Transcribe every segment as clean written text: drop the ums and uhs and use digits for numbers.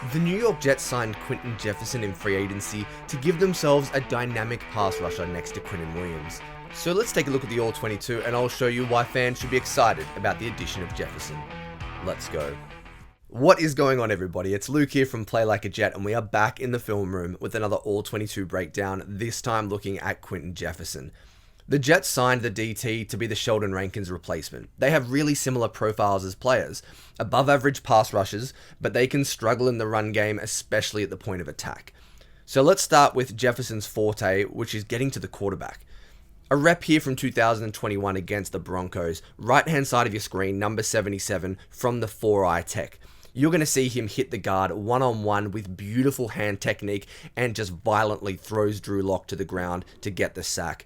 The New York Jets signed Quinton Jefferson in free agency to give themselves a dynamic pass rusher next to Quinton Williams. So let's take a look at the All-22 and I'll show you why fans should be excited about the addition of Jefferson. Let's go. What is going on, everybody? It's Luke here from Play Like a Jet, and we are back in the film room with another All-22 breakdown, this time looking at Quinton Jefferson. The Jets signed the DT to be the Sheldon Rankins replacement. They have really similar profiles as players, above average pass rushers, but they can struggle in the run game, especially at the point of attack. So let's start with Jefferson's forte, which is getting to the quarterback. A rep here from 2021 against the Broncos, right hand side of your screen, number 77 from the 4-eye tech. You're going to see him hit the guard one-on-one with beautiful hand technique and just violently throws Drew Lock to the ground to get the sack.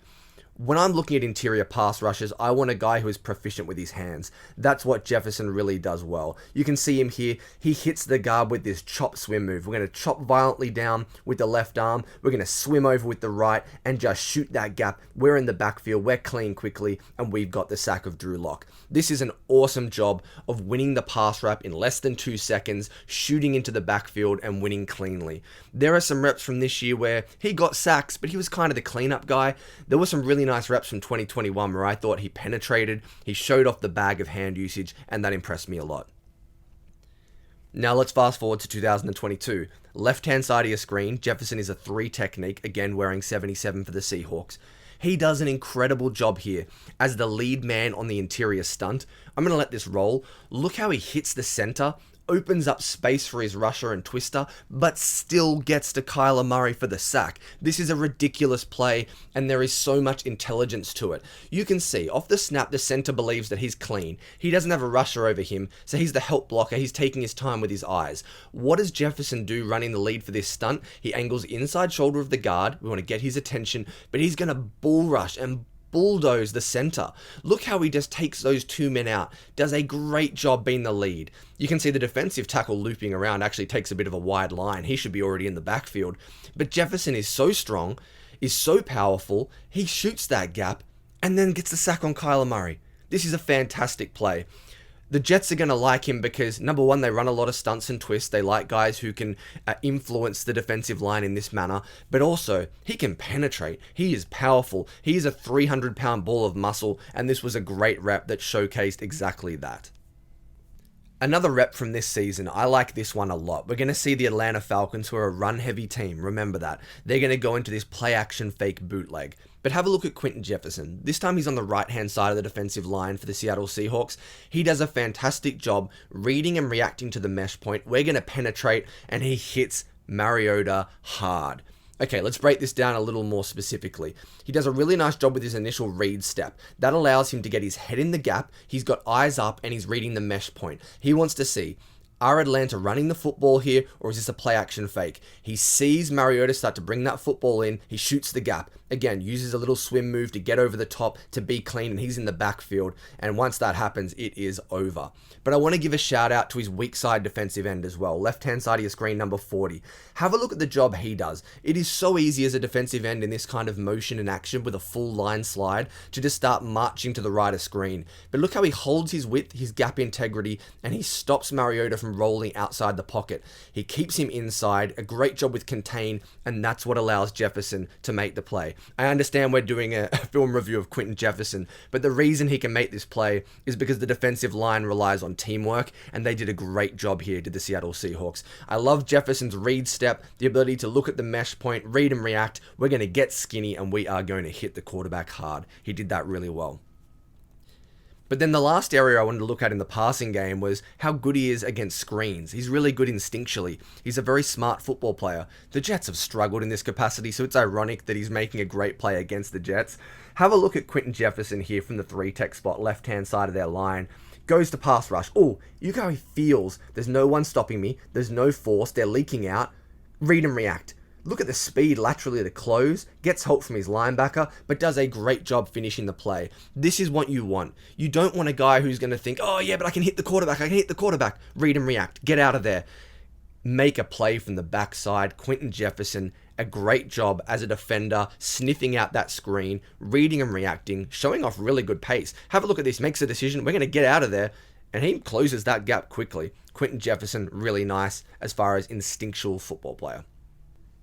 When I'm looking at interior pass rushers, I want a guy who is proficient with his hands. That's what Jefferson really does well. You can see him here. He hits the guard with this chop swim move. We're going to chop violently down with the left arm. We're going to swim over with the right and just shoot that gap. We're in the backfield. We're clean quickly, and we've got the sack of Drew Lock. This is an awesome job of winning the pass rap in less than 2 seconds, shooting into the backfield and winning cleanly. There are some reps from this year where he got sacks, but he was kind of the cleanup guy. There were some really nice reps from 2021 where I thought he penetrated, he showed off the bag of hand usage, and that impressed me a lot. Now let's fast forward to 2022. Left hand side of your screen, Jefferson is a 3 technique, again wearing 77 for the Seahawks. He does an incredible job here as the lead man on the interior stunt. I'm going to let this roll. Look how he hits the center, opens up space for his rusher and twister, but still gets to Kyler Murray for the sack. This is a ridiculous play, and there is so much intelligence to it. You can see, off the snap, the center believes that he's clean. He doesn't have a rusher over him, so he's the help blocker. He's taking his time with his eyes. What does Jefferson do running the lead for this stunt? He angles inside shoulder of the guard. We want to get his attention, but he's going to bull rush and bulldoze the center. Look how he just takes those 2 men out. Does a great job being the lead. You can see the defensive tackle looping around actually takes a bit of a wide line. He should be already in the backfield. But Jefferson is so strong, is so powerful, he shoots that gap and then gets the sack on Kyler Murray. This is a fantastic play. The Jets are going to like him because, number one, they run a lot of stunts and twists. They like guys who can influence the defensive line in this manner. But also, he can penetrate. He is powerful. He is a 300-pound ball of muscle, and this was a great rep that showcased exactly that. Another rep from this season, I like this one a lot. We're going to see the Atlanta Falcons, who are a run-heavy team. Remember that. They're going to go into this play-action fake bootleg. But have a look at Quinton Jefferson. This time he's on the right-hand side of the defensive line for the Seattle Seahawks. He does a fantastic job reading and reacting to the mesh point. We're going to penetrate, and he hits Mariota hard. Okay, let's break this down a little more specifically. He does a really nice job with his initial read step. That allows him to get his head in the gap, he's got eyes up, and he's reading the mesh point. He wants to see, are Atlanta running the football here, or is this a play-action fake? He sees Mariota start to bring that football in, he shoots the gap. Again, uses a little swim move to get over the top, to be clean, and he's in the backfield. And once that happens, it is over. But I want to give a shout out to his weak side defensive end as well. Left-hand side of your screen, number 40. Have a look at the job he does. It is so easy as a defensive end in this kind of motion and action with a full line slide to just start marching to the right of screen. But look how he holds his width, his gap integrity, and he stops Mariota from rolling outside the pocket. He keeps him inside, a great job with contain, and that's what allows Jefferson to make the play. I understand we're doing a film review of Quinton Jefferson, but the reason he can make this play is because the defensive line relies on teamwork, and they did a great job here, did the Seattle Seahawks. I love Jefferson's read step, the ability to look at the mesh point, read and react. We're going to get skinny, and we are going to hit the quarterback hard. He did that really well. But then the last area I wanted to look at in the passing game was how good he is against screens. He's really good instinctually. He's a very smart football player. The Jets have struggled in this capacity, so it's ironic that he's making a great play against the Jets. Have a look at Quinton Jefferson here from the 3-tech spot, left-hand side of their line. Goes to pass rush. Oh, you go, he feels. There's no one stopping me. There's no force. They're leaking out. Read and react. Look at the speed laterally to close, gets help from his linebacker, but does a great job finishing the play. This is what you want. You don't want a guy who's going to think, oh yeah, but I can hit the quarterback. Read and react. Get out of there. Make a play from the backside. Quinton Jefferson, a great job as a defender, sniffing out that screen, reading and reacting, showing off really good pace. Have a look at this. Makes a decision. We're going to get out of there. and he closes that gap quickly. Quinton Jefferson, really nice as far as instinctual football player.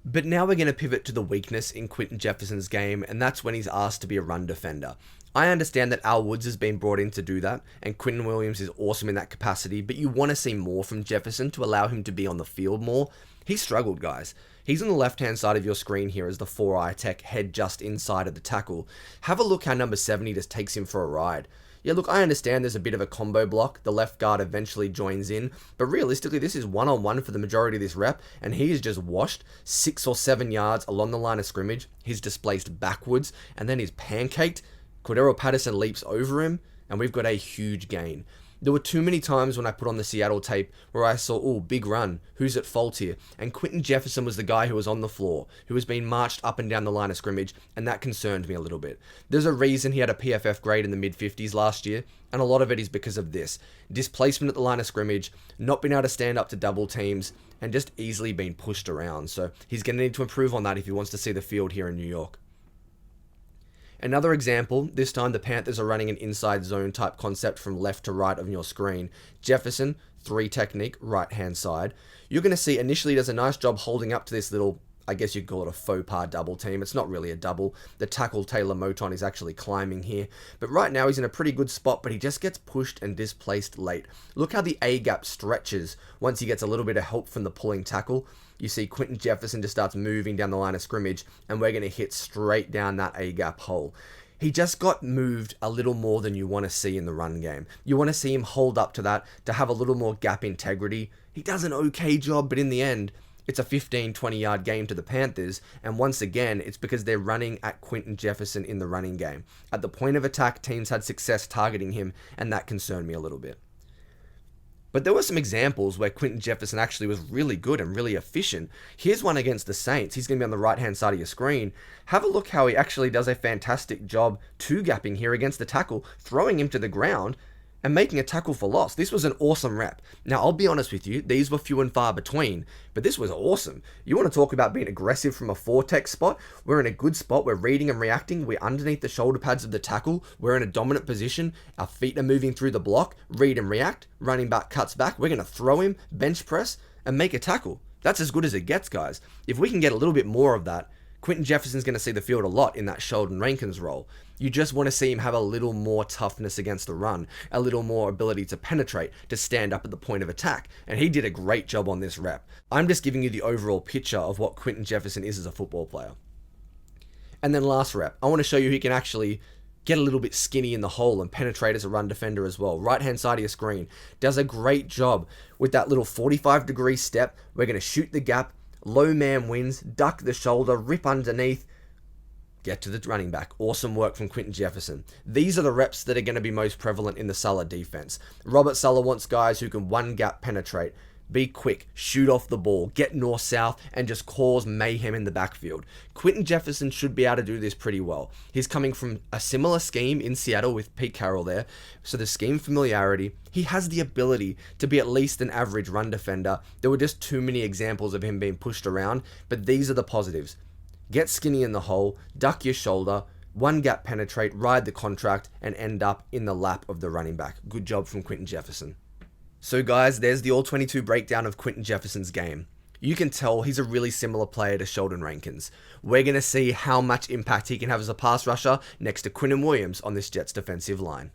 But now we're going to pivot to the weakness in Quinton Jefferson's game, and that's when he's asked to be a run defender. I understand that Al Woods has been brought in to do that, and Quinton Williams is awesome in that capacity, but you want to see more from Jefferson to allow him to be on the field more. He struggled, guys. He's on the left-hand side of your screen here as the 4-eye tech, head just inside of the tackle. Have a look how number 70 just takes him for a ride. Yeah, look, I understand there's a bit of a combo block. The left guard eventually joins in, but realistically, this is one-on-one for the majority of this rep, and he is just washed 6 or 7 yards along the line of scrimmage. He's displaced backwards, and then he's pancaked. Cordero Patterson leaps over him, and we've got a huge gain. There were too many times when I put on the Seattle tape where I saw, oh, big run, who's at fault here? And Quinton Jefferson was the guy who was on the floor, who was being marched up and down the line of scrimmage, and that concerned me a little bit. There's a reason he had a PFF grade in the mid-50s last year, and a lot of it is because of this. Displacement at the line of scrimmage, not being able to stand up to double teams, and just easily being pushed around. So he's going to need to improve on that if he wants to see the field here in New York. Another example, this time the Panthers are running an inside zone type concept from left to right of your screen. Jefferson, 3 technique, right hand side. You're going to see initially does a nice job holding up to this little, I guess you'd call it a faux pas double team. It's not really a double. The tackle Taylor Moton is actually climbing here. But right now he's in a pretty good spot, but he just gets pushed and displaced late. Look how the A gap stretches once he gets a little bit of help from the pulling tackle. You see Quinton Jefferson just starts moving down the line of scrimmage, and we're going to hit straight down that A-gap hole. He just got moved a little more than you want to see in the run game. You want to see him hold up to that, to have a little more gap integrity. He does an okay job, but in the end, it's a 15-20 yard game to the Panthers, and once again, it's because they're running at Quinton Jefferson in the running game. At the point of attack, teams had success targeting him, and that concerned me a little bit. But there were some examples where Quinton Jefferson actually was really good and really efficient. Here's one against the Saints. He's going to be on the right-hand side of your screen. Have a look how he actually does a fantastic job two-gapping here against the tackle, throwing him to the ground and making a tackle for loss. This was an awesome rep. Now, I'll be honest with you, these were few and far between, but this was awesome. You want to talk about being aggressive from a 4-tech spot? We're in a good spot. We're reading and reacting. We're underneath the shoulder pads of the tackle. We're in a dominant position. Our feet are moving through the block. Read and react. Running back cuts back. We're going to throw him, bench press, and make a tackle. That's as good as it gets, guys. If we can get a little bit more of that, Quinton Jefferson's going to see the field a lot in that Sheldon Rankins role. You just want to see him have a little more toughness against the run, a little more ability to penetrate, to stand up at the point of attack, and he did a great job on this rep. I'm just giving you the overall picture of what Quinton Jefferson is as a football player. And then last rep, I want to show you he can actually get a little bit skinny in the hole and penetrate as a run defender as well. Right hand side of your screen, does a great job with that little 45-degree step. We're going to shoot the gap, low man wins, duck the shoulder, rip underneath, get to the running back. Awesome work from Quinton Jefferson. These are the reps that are going to be most prevalent in the Saleh defense. Robert Saleh wants guys who can one gap penetrate, be quick, shoot off the ball, get north-south, and just cause mayhem in the backfield. Quinton Jefferson should be able to do this pretty well. He's coming from a similar scheme in Seattle with Pete Carroll there, so the scheme familiarity. He has the ability to be at least an average run defender. There were just too many examples of him being pushed around, but these are the positives. Get skinny in the hole, duck your shoulder, one gap penetrate, ride the contract, and end up in the lap of the running back. Good job from Quinton Jefferson. So guys, there's the All-22 breakdown of Quinton Jefferson's game. You can tell he's a really similar player to Sheldon Rankins. We're going to see how much impact he can have as a pass rusher next to Quinton Williams on this Jets defensive line.